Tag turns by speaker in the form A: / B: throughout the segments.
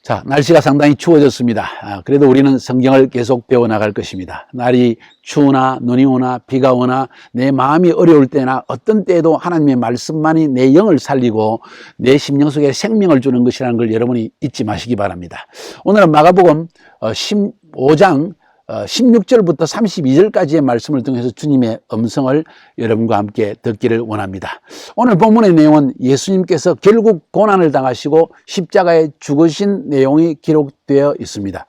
A: 자, 날씨가 상당히 추워졌습니다. 그래도 우리는 성경을 계속 배워나갈 것입니다. 날이 추우나 눈이 오나 비가 오나 내 마음이 어려울 때나 어떤 때에도 하나님의 말씀만이 내 영을 살리고 내 심령 속에 생명을 주는 것이라는 걸 여러분이 잊지 마시기 바랍니다. 오늘은 마가복음 15장 16절부터 32절까지의 말씀을 통해서 주님의 음성을 여러분과 함께 듣기를 원합니다. 오늘 본문의 내용은 예수님께서 결국 고난을 당하시고 십자가에 죽으신 내용이 기록되어 있습니다.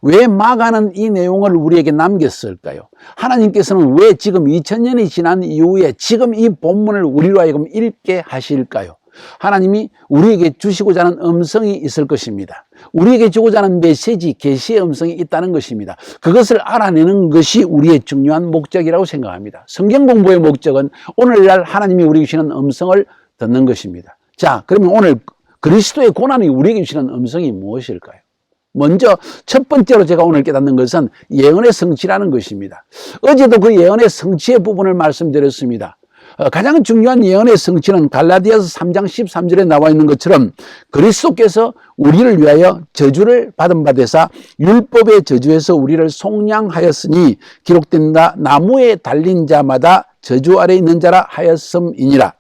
A: 왜 마가는 이 내용을 우리에게 남겼을까요? 하나님께서는 왜 지금 2000년이 지난 이후에 지금 이 본문을 우리로 하여금 읽게 하실까요? 하나님이 우리에게 주시고자 하는 음성이 있을 것입니다. 우리에게 주고자 하는 메시지, 계시의 음성이 있다는 것입니다. 그것을 알아내는 것이 우리의 중요한 목적이라고 생각합니다. 성경 공부의 목적은 오늘날 하나님이 우리에게 주시는 음성을 듣는 것입니다. 자, 그러면 오늘 그리스도의 고난이 우리에게 주시는 음성이 무엇일까요? 먼저 첫 번째로 제가 오늘 깨닫는 것은 예언의 성취라는 것입니다. 어제도 그 예언의 성취의 부분을 말씀드렸습니다. 가장 중요한 예언의 성취는 갈라디아서 3장 13절에 나와 있는 것처럼 그리스도께서 우리를 위하여 저주를 받은 바 되사 율법의 저주에서 우리를 속량하였으니 기록된다. 나무에 달린 자마다 저주 아래 있는 자라 하였음이니라.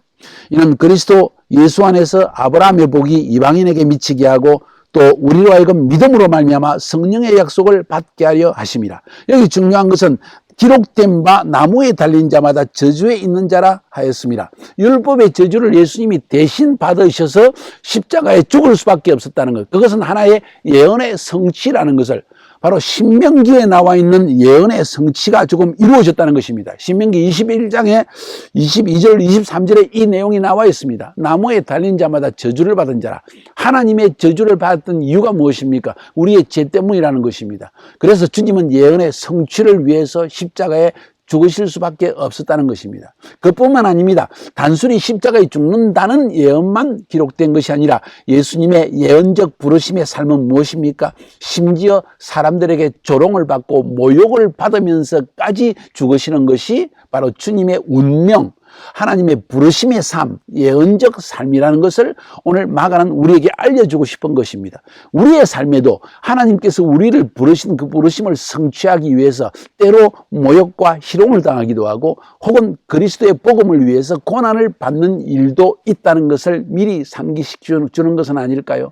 A: 이는 그리스도 예수 안에서 아브라함의 복이 이방인에게 미치게 하고 또 우리로 하여금 믿음으로 말미암아 성령의 약속을 받게 하려 하심이라. 여기 중요한 것은 기록된 바 나무에 달린 자마다 저주에 있는 자라 하였습니다. 율법의 저주를 예수님이 대신 받으셔서 십자가에 죽을 수밖에 없었다는 것. 그것은 하나의 예언의 성취라는 것을 바로 신명기에 나와 있는 예언의 성취가 조금 이루어졌다는 것입니다. 신명기 21장에 22절, 23절에 이 내용이 나와 있습니다. 나무에 달린 자마다 저주를 받은 자라. 하나님의 저주를 받았던 이유가 무엇입니까? 우리의 죄 때문이라는 것입니다. 그래서 주님은 예언의 성취를 위해서 십자가에 죽으실 수밖에 없었다는 것입니다. 그뿐만 아닙니다. 단순히 십자가에 죽는다는 예언만 기록된 것이 아니라 예수님의 예언적 부르심의 삶은 무엇입니까? 심지어 사람들에게 조롱을 받고 모욕을 받으면서까지 죽으시는 것이 바로 주님의 운명, 하나님의 부르심의 삶, 예언적 삶이라는 것을 오늘 마가는 우리에게 알려주고 싶은 것입니다. 우리의 삶에도 하나님께서 우리를 부르신 그 부르심을 성취하기 위해서 때로 모욕과 희롱을 당하기도 하고 혹은 그리스도의 복음을 위해서 고난을 받는 일도 있다는 것을 미리 상기시켜주는 것은 아닐까요?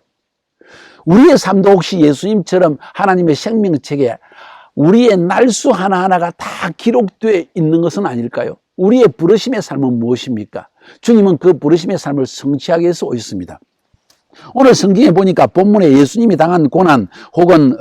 A: 우리의 삶도 혹시 예수님처럼 하나님의 생명책에 우리의 날수 하나하나가 다 기록되어 있는 것은 아닐까요? 우리의 부르심의 삶은 무엇입니까? 주님은 그 부르심의 삶을 성취하기 위해서 오셨습니다. 오늘 성경에 보니까 본문에 예수님이 당한 고난 혹은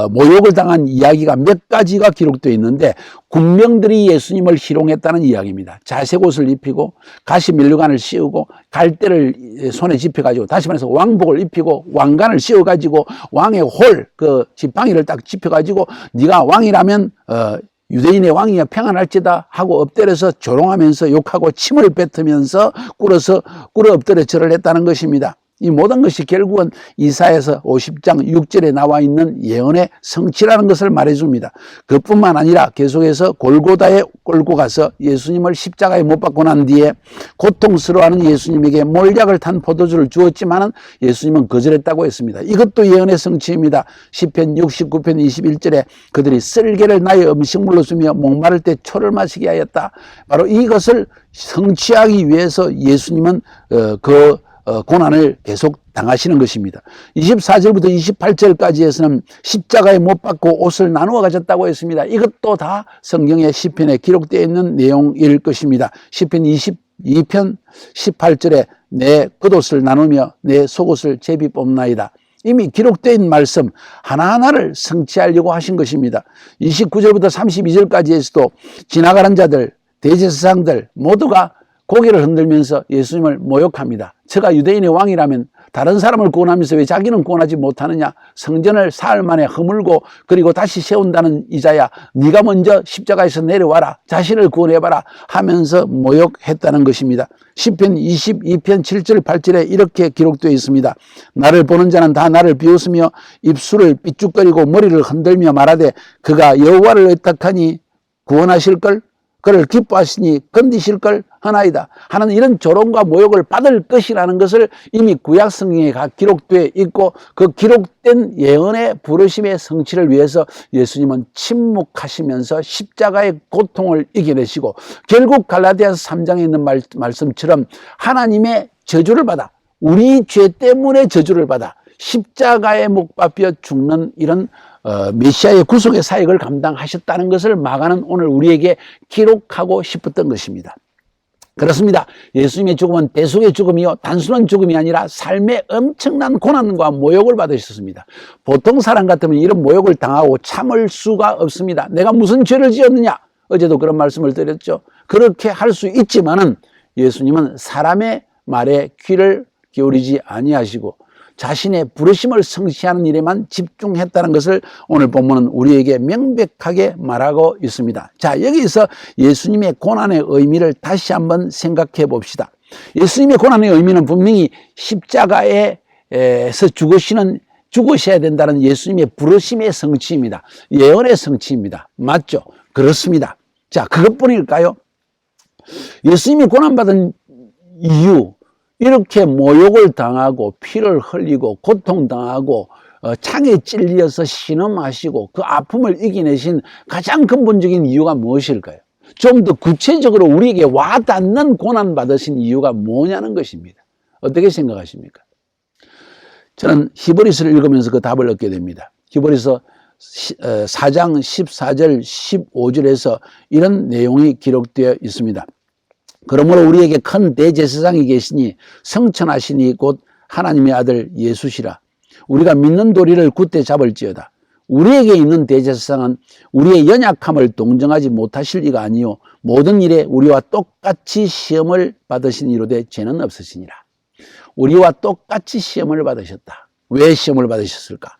A: 모욕을 당한 이야기가 몇 가지가 기록되어 있는데 군병들이 예수님을 희롱했다는 이야기입니다. 자색 옷을 입히고 가시 면류관을 씌우고 갈대를 손에 짚어가지고 다시 말해서 왕복을 입히고 왕관을 씌워가지고 왕의 그 지팡이를 딱 짚어가지고 네가 왕이라면 유대인의 왕이야 평안할지다 하고 엎드려서 조롱하면서 욕하고 침을 뱉으면서 꿇어 엎드려 절을 했다는 것입니다. 이 모든 것이 결국은 이사야서 50장 6절에 나와 있는 예언의 성취라는 것을 말해줍니다. 그뿐만 아니라 계속해서 골고다에 끌고 가서 예수님을 십자가에 못 박고 난 뒤에 고통스러워하는 예수님에게 몰약을 탄 포도주를 주었지만은 예수님은 거절했다고 했습니다. 이것도 예언의 성취입니다. 시편 69편 21절에 그들이 쓸개를 나의 음식물로 주며 목마를 때 초를 마시게 하였다. 바로 이것을 성취하기 위해서 예수님은 고난을 계속 당하시는 것입니다. 24절부터 28절까지에서는 십자가에 못 박고 옷을 나누어 가졌다고 했습니다. 이것도 다 성경의 시편에 기록되어 있는 내용일 것입니다. 시편 22편 18절에 내 겉옷을 나누며 내 속옷을 제비 뽑나이다. 이미 기록되어 있는 말씀 하나하나를 성취하려고 하신 것입니다. 29절부터 32절까지에서도 지나가는 자들, 대제사장들 모두가 고개를 흔들면서 예수님을 모욕합니다. 저가 유대인의 왕이라면 다른 사람을 구원하면서 왜 자기는 구원하지 못하느냐? 성전을 사흘 만에 허물고 그리고 다시 세운다는 이자야 네가 먼저 십자가에서 내려와라. 자신을 구원해봐라 하면서 모욕했다는 것입니다. 시편 22편 7절 8절에 이렇게 기록되어 있습니다. 나를 보는 자는 다 나를 비웃으며 입술을 삐죽거리고 머리를 흔들며 말하되 그가 여호와를 의탁하니 구원하실걸? 그를 기뻐하시니 건디실 걸 하나이다 하는 이런 조롱과 모욕을 받을 것이라는 것을 이미 구약 성경에 기록되어 있고, 그 기록된 예언의 부르심의 성취를 위해서 예수님은 침묵하시면서 십자가의 고통을 이겨내시고, 결국 갈라디아서 3장에 있는 말씀처럼 하나님의 저주를 받아, 우리 죄 때문에 저주를 받아 십자가에 못 박혀 죽는 이런 메시아의 구속의 사역을 감당하셨다는 것을 마가는 오늘 우리에게 기록하고 싶었던 것입니다. 그렇습니다. 예수님의 죽음은 대속의 죽음이요, 단순한 죽음이 아니라 삶의 엄청난 고난과 모욕을 받으셨습니다. 보통 사람 같으면 이런 모욕을 당하고 참을 수가 없습니다. 내가 무슨 죄를 지었느냐? 어제도 그런 말씀을 드렸죠. 그렇게 할 수 있지만은 예수님은 사람의 말에 귀를 기울이지 아니하시고 자신의 부르심을 성취하는 일에만 집중했다는 것을 오늘 본문은 우리에게 명백하게 말하고 있습니다. 자, 여기서 예수님의 고난의 의미를 다시 한번 생각해 봅시다. 예수님의 고난의 의미는 분명히 십자가에서 죽으셔야 된다는 예수님의 부르심의 성취입니다. 예언의 성취입니다. 맞죠? 그렇습니다. 자, 그것뿐일까요? 예수님이 고난받은 이유, 이렇게 모욕을 당하고 피를 흘리고 고통당하고 창에 찔려서 신음하시고 그 아픔을 이겨내신 가장 근본적인 이유가 무엇일까요? 좀 더 구체적으로 우리에게 와닿는 고난받으신 이유가 뭐냐는 것입니다. 어떻게 생각하십니까? 저는 히브리서를 읽으면서 그 답을 얻게 됩니다. 히브리서 4장 14절 15절에서 이런 내용이 기록되어 있습니다. 그러므로 우리에게 큰 대제사장이 계시니 성천하시니 곧 하나님의 아들 예수시라. 우리가 믿는 도리를 굳게 잡을지어다. 우리에게 있는 대제사장은 우리의 연약함을 동정하지 못하실 이가 아니요 모든 일에 우리와 똑같이 시험을 받으신 이로되 죄는 없으시니라. 우리와 똑같이 시험을 받으셨다. 왜 시험을 받으셨을까?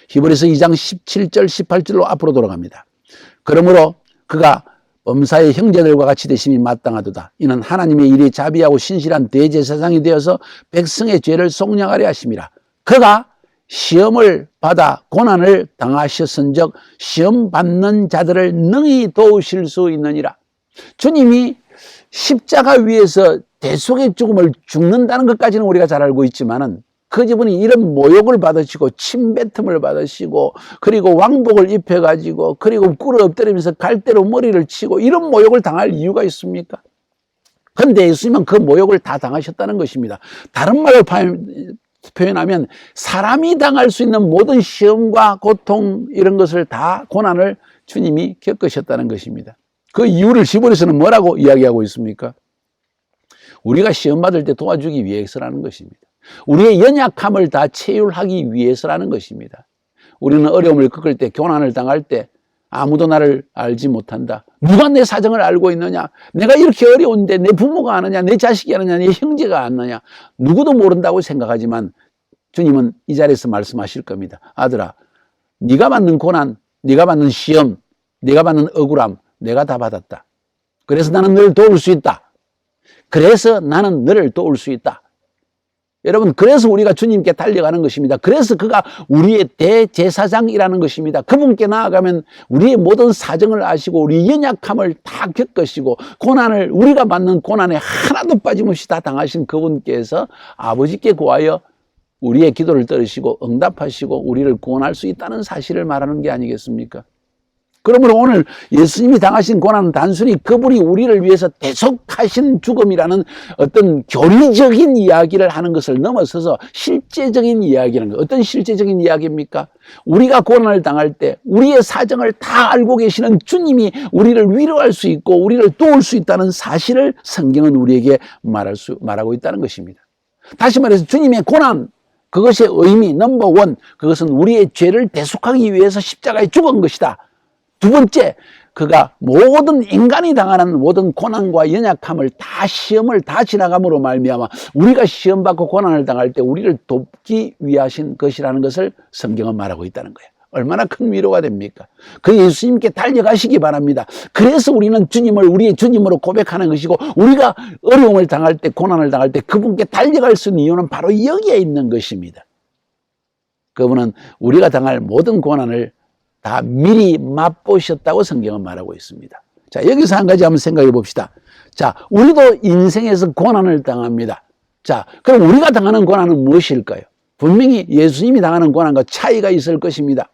A: 히브리서 2장 17절 18절로 앞으로 돌아갑니다. 그러므로 그가 범사의 형제들과 같이 되심이 마땅하도다. 이는 하나님의 일이 자비하고 신실한 대제사장이 되어서 백성의 죄를 속량하려 하심이라. 그가 시험을 받아 고난을 당하셨은즉 시험 받는 자들을 능히 도우실 수 있느니라. 주님이 십자가 위에서 대속의 죽음을 죽는다는 것까지는 우리가 잘 알고 있지만은 그분이 이런 모욕을 받으시고 침뱉음을 받으시고 그리고 왕복을 입혀가지고 그리고 꿇어 엎드리면서 갈대로 머리를 치고 이런 모욕을 당할 이유가 있습니까? 그런데 예수님은 그 모욕을 다 당하셨다는 것입니다. 다른 말로 표현하면 사람이 당할 수 있는 모든 시험과 고통 이런 것을 다 고난을 주님이 겪으셨다는 것입니다. 그 이유를 히브리서는 뭐라고 이야기하고 있습니까? 우리가 시험 받을 때 도와주기 위해서라는 것입니다. 우리의 연약함을 다 체휼하기 위해서라는 것입니다. 우리는 어려움을 겪을 때, 고난을 당할 때 아무도 나를 알지 못한다. 누가 내 사정을 알고 있느냐? 내가 이렇게 어려운데 내 부모가 아느냐? 내 자식이 아느냐? 내 형제가 아느냐? 누구도 모른다고 생각하지만 주님은 이 자리에서 말씀하실 겁니다. 아들아, 네가 받는 고난, 네가 받는 시험, 네가 받는 억울함 내가 다 받았다. 그래서 나는 너를 도울 수 있다. 그래서 나는 너를 도울 수 있다. 여러분, 그래서 우리가 주님께 달려가는 것입니다. 그래서 그가 우리의 대제사장이라는 것입니다. 그분께 나아가면 우리의 모든 사정을 아시고 우리 연약함을 다 겪으시고 고난을, 우리가 받는 고난에 하나도 빠짐없이 다 당하신 그분께서 아버지께 구하여 우리의 기도를 들으시고 응답하시고 우리를 구원할 수 있다는 사실을 말하는 게 아니겠습니까? 그러므로 오늘 예수님이 당하신 고난은 단순히 그분이 우리를 위해서 대속하신 죽음이라는 어떤 교리적인 이야기를 하는 것을 넘어서서 실제적인 이야기라는 것. 어떤 실제적인 이야기입니까? 우리가 고난을 당할 때 우리의 사정을 다 알고 계시는 주님이 우리를 위로할 수 있고 우리를 도울 수 있다는 사실을 성경은 우리에게 말하고 있다는 것입니다. 다시 말해서 주님의 고난, 그것의 의미 넘버 원, 그것은 우리의 죄를 대속하기 위해서 십자가에 죽은 것이다. 두 번째, 그가 모든 인간이 당하는 모든 고난과 연약함을 다 시험을 다 지나감으로 말미암아 우리가 시험받고 고난을 당할 때 우리를 돕기 위하신 것이라는 것을 성경은 말하고 있다는 거예요. 얼마나 큰 위로가 됩니까? 그 예수님께 달려가시기 바랍니다. 그래서 우리는 주님을 우리의 주님으로 고백하는 것이고 우리가 어려움을 당할 때 고난을 당할 때 그분께 달려갈 수 있는 이유는 바로 여기에 있는 것입니다. 그분은 우리가 당할 모든 고난을 다 미리 맛보셨다고 성경은 말하고 있습니다. 자, 여기서 한 가지 한번 생각해 봅시다. 자, 우리도 인생에서 고난을 당합니다. 자, 그럼 우리가 당하는 고난은 무엇일까요? 분명히 예수님이 당하는 고난과 차이가 있을 것입니다.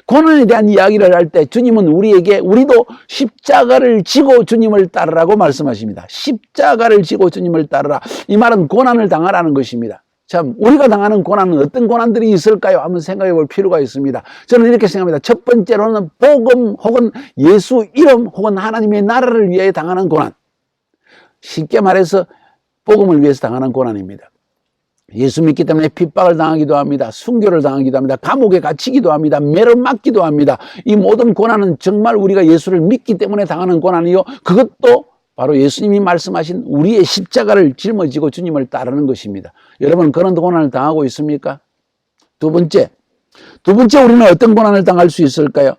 A: 고난에 대한 이야기를 할 때 주님은 우리도 십자가를 지고 주님을 따르라고 말씀하십니다. 십자가를 지고 주님을 따르라. 이 말은 고난을 당하라는 것입니다. 참, 우리가 당하는 고난은 어떤 고난들이 있을까요? 한번 생각해 볼 필요가 있습니다. 저는 이렇게 생각합니다. 첫 번째로는 복음 혹은 예수 이름 혹은 하나님의 나라를 위해 당하는 고난. 쉽게 말해서 복음을 위해서 당하는 고난입니다. 예수 믿기 때문에 핍박을 당하기도 합니다. 순교를 당하기도 합니다. 감옥에 갇히기도 합니다. 매를 맞기도 합니다. 이 모든 고난은 정말 우리가 예수를 믿기 때문에 당하는 고난이요, 그것도 바로 예수님이 말씀하신 우리의 십자가를 짊어지고 주님을 따르는 것입니다. 여러분, 그런 고난을 당하고 있습니까? 두 번째 우리는 어떤 고난을 당할 수 있을까요?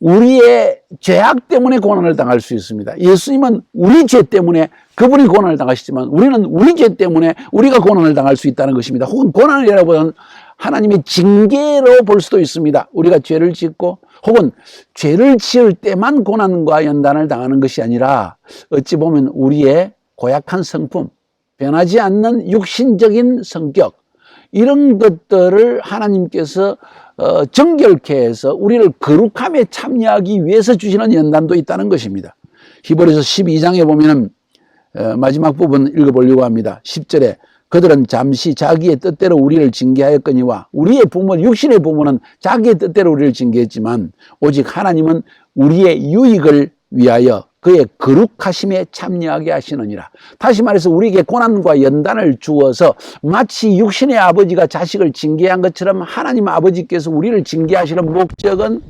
A: 우리의 죄악 때문에 고난을 당할 수 있습니다. 예수님은 우리 죄 때문에 그분이 고난을 당하시지만 우리는 우리 죄 때문에 우리가 고난을 당할 수 있다는 것입니다. 혹은 고난이라고는 하나님의 징계로 볼 수도 있습니다. 우리가 죄를 짓고 혹은 죄를 지을 때만 고난과 연단을 당하는 것이 아니라 어찌 보면 우리의 고약한 성품, 변하지 않는 육신적인 성격, 이런 것들을 하나님께서 정결케 해서 우리를 거룩함에 참여하기 위해서 주시는 연단도 있다는 것입니다. 히브리서 12장에 보면은 마지막 부분 읽어보려고 합니다. 10절에 그들은 잠시 자기의 뜻대로 우리를 징계하였거니와 우리의 부모, 육신의 부모는 자기의 뜻대로 우리를 징계했지만 오직 하나님은 우리의 유익을 위하여 그의 거룩하심에 참여하게 하시느니라. 다시 말해서 우리에게 고난과 연단을 주어서 마치 육신의 아버지가 자식을 징계한 것처럼 하나님 아버지께서 우리를 징계하시는 목적은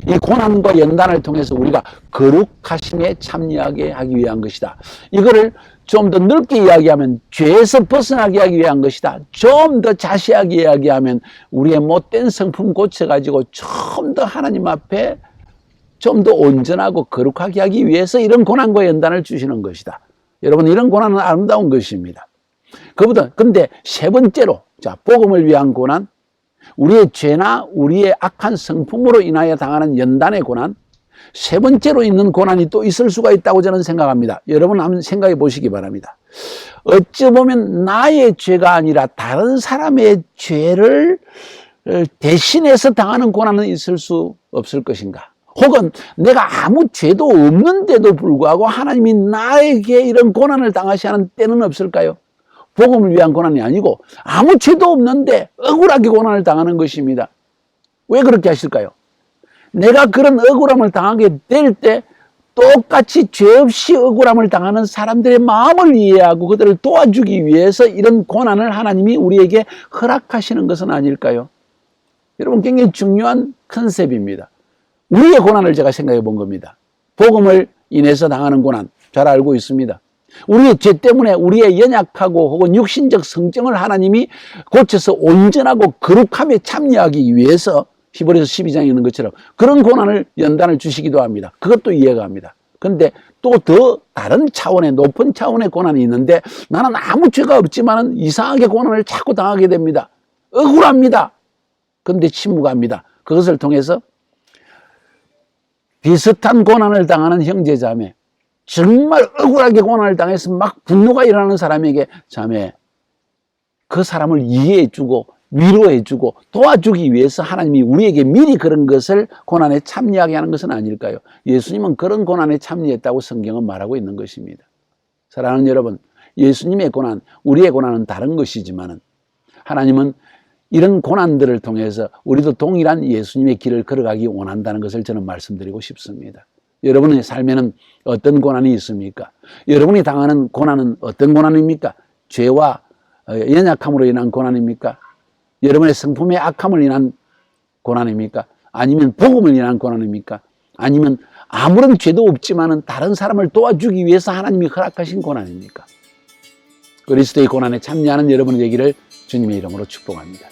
A: 이 고난과 연단을 통해서 우리가 거룩하심에 참여하게 하기 위한 것이다. 이거를 좀 더 넓게 이야기하면 죄에서 벗어나게 하기 위한 것이다. 좀 더 자세하게 이야기하면 우리의 못된 성품 고쳐가지고 좀 더 하나님 앞에 좀 더 온전하고 거룩하게 하기 위해서 이런 고난과 연단을 주시는 것이다. 여러분, 이런 고난은 아름다운 것입니다. 근데 세 번째로, 자, 복음을 위한 고난, 우리의 죄나 우리의 악한 성품으로 인하여 당하는 연단의 고난, 세 번째로 있는 고난이 또 있을 수가 있다고 저는 생각합니다. 여러분 한번 생각해 보시기 바랍니다. 어찌 보면 나의 죄가 아니라 다른 사람의 죄를 대신해서 당하는 고난은 있을 수 없을 것인가? 혹은 내가 아무 죄도 없는데도 불구하고 하나님이 나에게 이런 고난을 당하시 하는 때는 없을까요? 복음을 위한 고난이 아니고 아무 죄도 없는데 억울하게 고난을 당하는 것입니다. 왜 그렇게 하실까요? 내가 그런 억울함을 당하게 될 때 똑같이 죄 없이 억울함을 당하는 사람들의 마음을 이해하고 그들을 도와주기 위해서 이런 고난을 하나님이 우리에게 허락하시는 것은 아닐까요? 여러분, 굉장히 중요한 컨셉입니다. 우리의 고난을 제가 생각해 본 겁니다. 복음을 인해서 당하는 고난 잘 알고 있습니다. 우리의 죄 때문에 우리의 연약하고 혹은 육신적 성정을 하나님이 고쳐서 온전하고 거룩함에 참여하기 위해서 히브리서 12장에 있는 것처럼 그런 고난을 연단을 주시기도 합니다. 그것도 이해가 갑니다. 그런데 또 더 다른 차원의 높은 차원의 고난이 있는데 나는 아무 죄가 없지만 이상하게 고난을 자꾸 당하게 됩니다. 억울합니다. 그런데 침묵합니다. 그것을 통해서 비슷한 고난을 당하는 형제자매, 정말 억울하게 고난을 당해서 막 분노가 일어나는 사람에게 자매, 그 사람을 이해해주고 위로해주고 도와주기 위해서 하나님이 우리에게 미리 그런 것을 고난에 참여하게 하는 것은 아닐까요? 예수님은 그런 고난에 참여했다고 성경은 말하고 있는 것입니다. 사랑하는 여러분, 예수님의 고난, 우리의 고난은 다른 것이지만 하나님은 이런 고난들을 통해서 우리도 동일한 예수님의 길을 걸어가기 원한다는 것을 저는 말씀드리고 싶습니다. 여러분의 삶에는 어떤 고난이 있습니까? 여러분이 당하는 고난은 어떤 고난입니까? 죄와 연약함으로 인한 고난입니까? 여러분의 성품의 악함을 인한 고난입니까? 아니면 복음을 인한 고난입니까? 아니면 아무런 죄도 없지만 다른 사람을 도와주기 위해서 하나님이 허락하신 고난입니까? 그리스도의 고난에 참여하는 여러분의 되기를 주님의 이름으로 축복합니다.